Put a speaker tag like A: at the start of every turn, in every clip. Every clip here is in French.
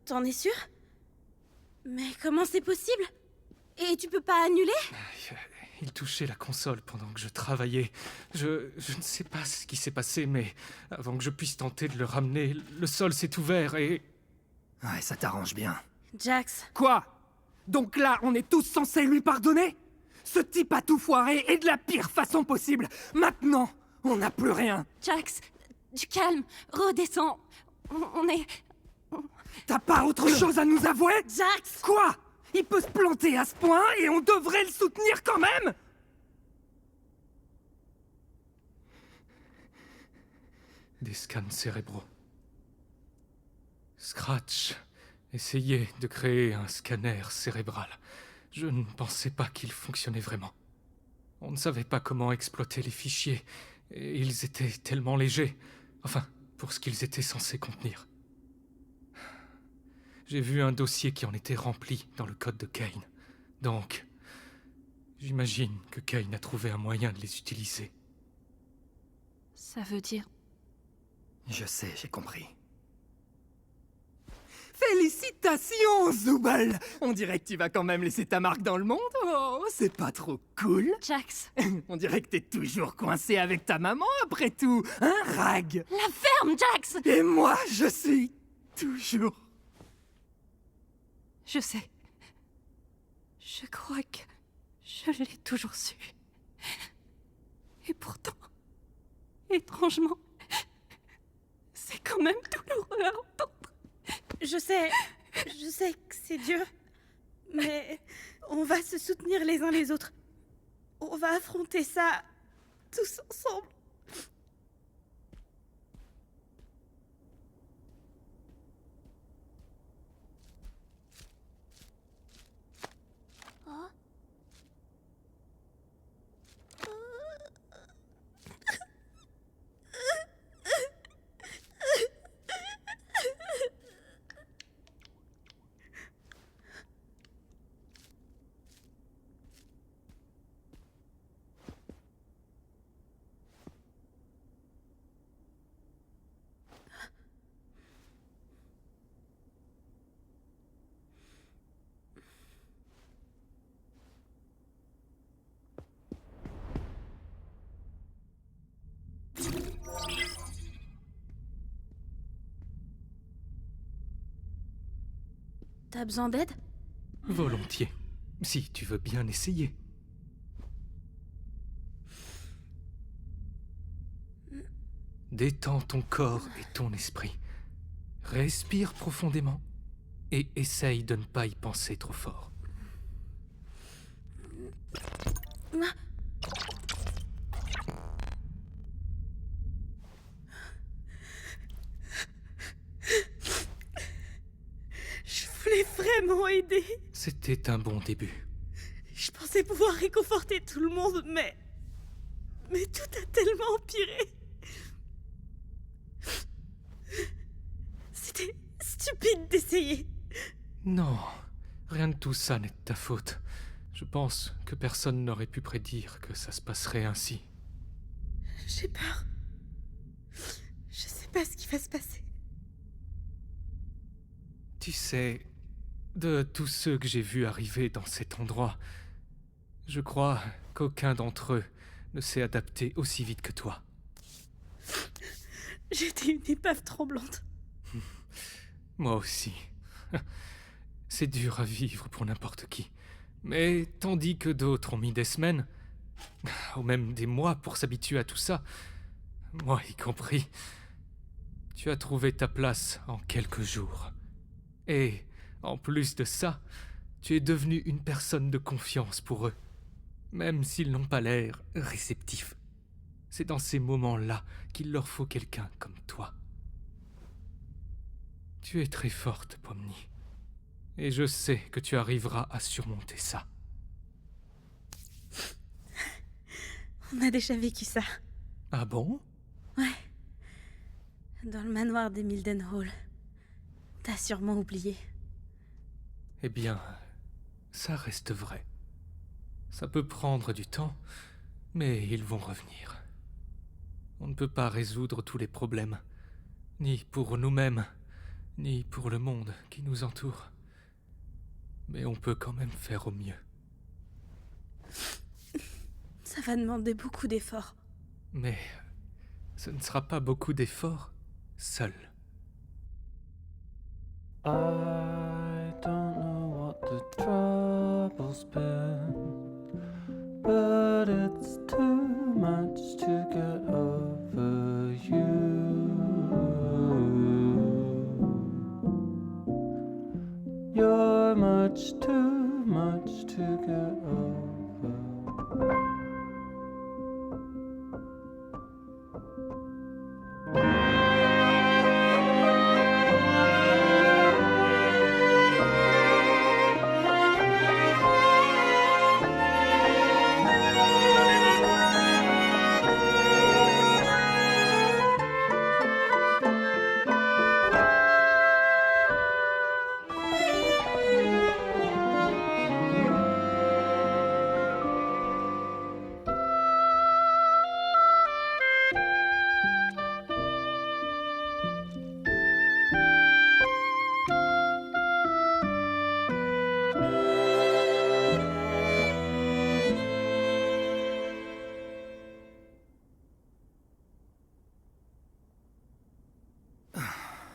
A: T'en es sûr? Mais comment c'est possible? Et tu peux pas annuler?
B: Il touchait la console pendant que je travaillais. Je ne sais pas ce qui s'est passé, mais avant que je puisse tenter de le ramener, le sol s'est ouvert et...
C: Ouais, ça t'arrange bien.
A: Jax,
C: Quoi? Donc là, on est tous censés lui pardonner? Ce type a tout foiré et de la pire façon possible. Maintenant, on n'a plus rien.
D: Jax, du calme, redescends. On est...
C: T'as pas autre chose à nous avouer?
A: Jax!
C: Quoi? Il peut se planter à ce point et on devrait le soutenir quand même?
B: Des scans cérébraux. Scratch essayait de créer un scanner cérébral. Je ne pensais pas qu'il fonctionnait vraiment. On ne savait pas comment exploiter les fichiers, et ils étaient tellement légers. Enfin, pour ce qu'ils étaient censés contenir. J'ai vu un dossier qui en était rempli dans le code de Kane. Donc, j'imagine que Kane a trouvé un moyen de les utiliser.
D: Ça veut dire...
C: Je sais, j'ai compris. Félicitations, Zubal! On dirait que tu vas quand même laisser ta marque dans le monde. Oh, c'est pas trop cool?
D: Jax,
C: On dirait que t'es toujours coincé avec ta maman après tout, hein, Rag?
D: la ferme, Jax!
C: Et moi, je suis toujours...
D: Je sais. Je crois que je l'ai toujours su. Et pourtant, étrangement, c'est quand même douloureux à entendre.
A: Je sais que c'est dur, mais on va se soutenir les uns les autres. On va affronter ça tous ensemble. T'as besoin d'aide?
B: Volontiers, si tu veux bien essayer. Détends ton corps et ton esprit. Respire profondément et essaye de ne pas y penser trop fort.
A: Je voulais vraiment aider.
B: C'était un bon début.
A: Je pensais pouvoir réconforter tout le monde, mais tout a tellement empiré. C'était stupide d'essayer.
B: Non, rien de tout ça n'est de ta faute. Je pense que personne n'aurait pu prédire que ça se passerait ainsi.
A: J'ai peur. Je sais pas ce qui va se passer.
B: Tu sais, de tous ceux que j'ai vus arriver dans cet endroit, je crois qu'aucun d'entre eux ne s'est adapté aussi vite que toi.
A: J'étais une épave tremblante.
B: Moi aussi. C'est dur à vivre pour n'importe qui. Mais tandis que d'autres ont mis des semaines, ou même des mois pour s'habituer à tout ça, moi y compris, tu as trouvé ta place en quelques jours. Et, en plus de ça, tu es devenu une personne de confiance pour eux, même s'ils n'ont pas l'air réceptifs. C'est dans ces moments-là qu'il leur faut quelqu'un comme toi. Tu es très forte, Pomni. Et je sais que tu arriveras à surmonter ça.
A: On a déjà vécu ça.
B: Ah bon?
A: Ouais. Dans le manoir des Mildenhall. T'as sûrement oublié.
B: Eh bien, ça reste vrai. Ça peut prendre du temps, mais ils vont revenir. On ne peut pas résoudre tous les problèmes, ni pour nous-mêmes, ni pour le monde qui nous entoure. Mais on peut quand même faire au mieux.
A: Ça va demander beaucoup d'efforts.
B: Mais ce ne sera pas beaucoup d'efforts seul.
E: I don't know what the trouble's been, but it's too much to get over you. You're much too much to get over.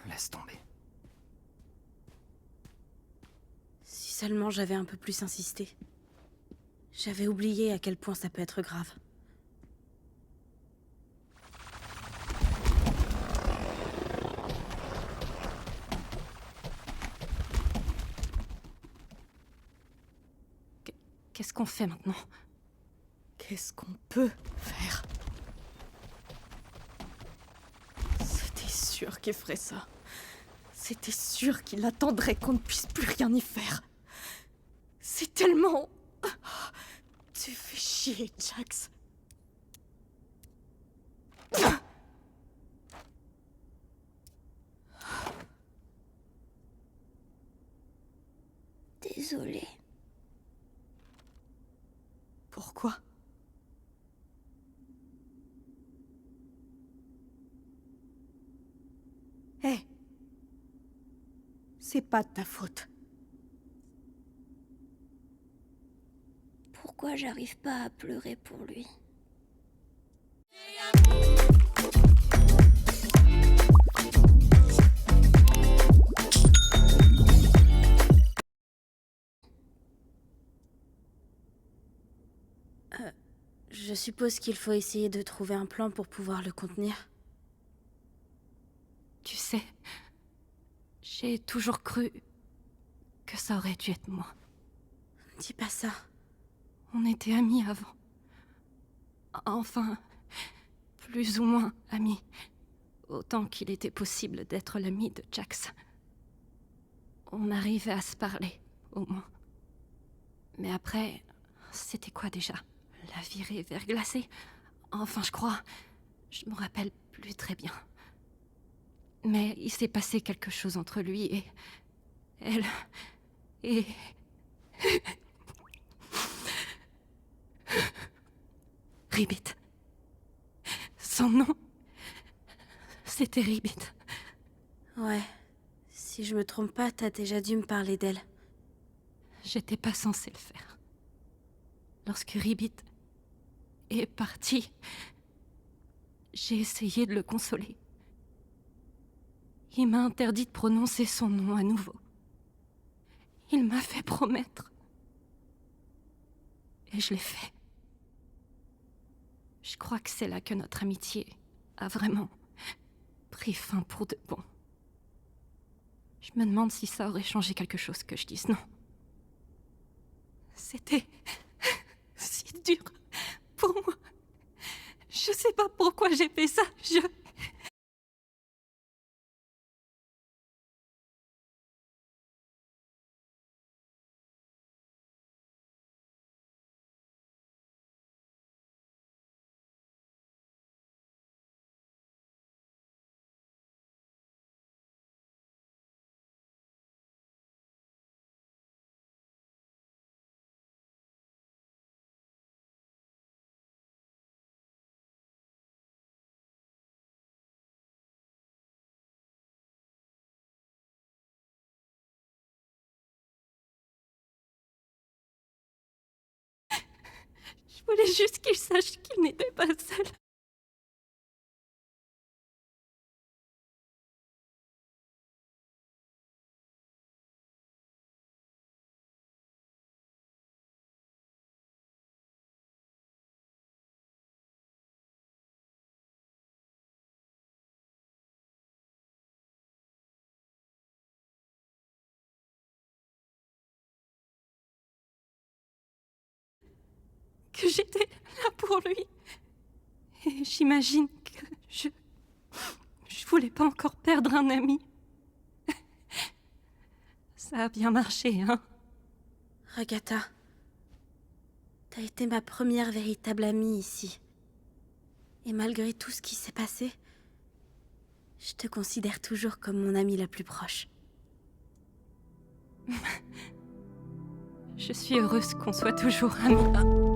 C: Laisse tomber.
A: Si seulement j'avais un peu plus insisté. J'avais oublié à quel point ça peut être grave.
D: Qu'est-ce qu'on fait maintenant?
A: Qu'est-ce qu'on peut faire? C'était sûr qu'il ferait ça. C'était sûr qu'il attendrait qu'on ne puisse plus rien y faire. C'est tellement... Tu fais chier, Jax.
F: Désolée.
A: Pourquoi? Hé! C'est pas de ta faute.
F: Pourquoi j'arrive pas à pleurer pour lui?
A: Je suppose qu'il faut essayer de trouver un plan pour pouvoir le contenir.
D: Tu sais, j'ai toujours cru que ça aurait dû être moi.
A: Dis pas ça.
D: On était amis avant. Enfin, plus ou moins amis. Autant qu'il était possible d'être l'ami de Jax. On arrivait à se parler, au moins. Mais après, c'était quoi déjà? La virée verglacée? Enfin, je crois. Je me rappelle plus très bien. Mais il s'est passé quelque chose entre lui et... elle... et... Ribbit. Son nom... c'était Ribbit.
A: Ouais. Si je me trompe pas, t'as déjà dû me parler d'elle.
D: J'étais pas censée le faire. Lorsque Ribbit est parti, j'ai essayé de le consoler. Il m'a interdit de prononcer son nom à nouveau. Il m'a fait promettre. Et je l'ai fait. Je crois que c'est là que notre amitié a vraiment pris fin pour de bon. Je me demande si ça aurait changé quelque chose que je dise non. C'était si dur pour moi. Je sais pas pourquoi j'ai fait ça. Je voulais juste qu'il sache qu'il n'était pas seul. Que j'étais là pour lui. Et j'imagine que je voulais pas encore perdre un ami. Ça a bien marché, hein?
G: Agatha, t'as été ma première véritable amie ici. Et malgré tout ce qui s'est passé, je te considère toujours comme mon amie la plus proche.
D: Je suis heureuse qu'on soit toujours amis.